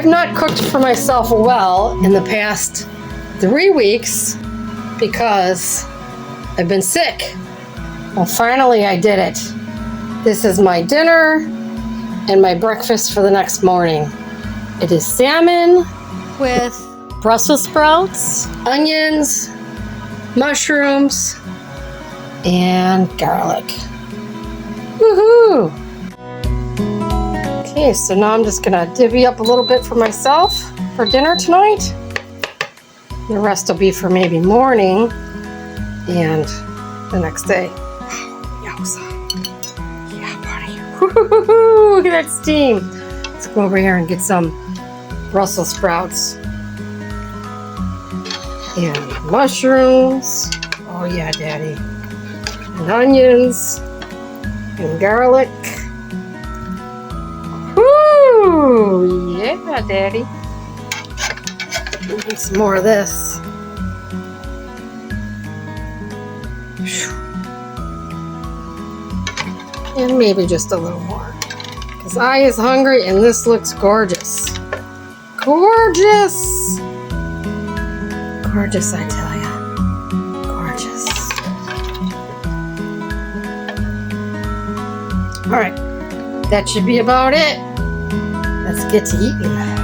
not cooked for myself well in the past 3 weeks because I've been sick. Well, finally I did it. This is my dinner and my breakfast for the next morning. It is salmon with Brussels sprouts, onions, mushrooms, and garlic. Woohoo! Okay, so now I'm just gonna divvy up a little bit for myself for dinner tonight. The rest will be for maybe morning and the next day. Yowza. Yeah, buddy. Woo-hoo-hoo-hoo. Look at that steam. Let's go over here and get some Brussels sprouts. And mushrooms. Oh yeah, Daddy. And onions. And garlic. Woo! Yeah, Daddy. Need some more of this. And maybe just a little more. Because I is hungry and this looks gorgeous. Gorgeous! Gorgeous, I tell ya. Gorgeous. Alright, that should be about it. Let's get to eating.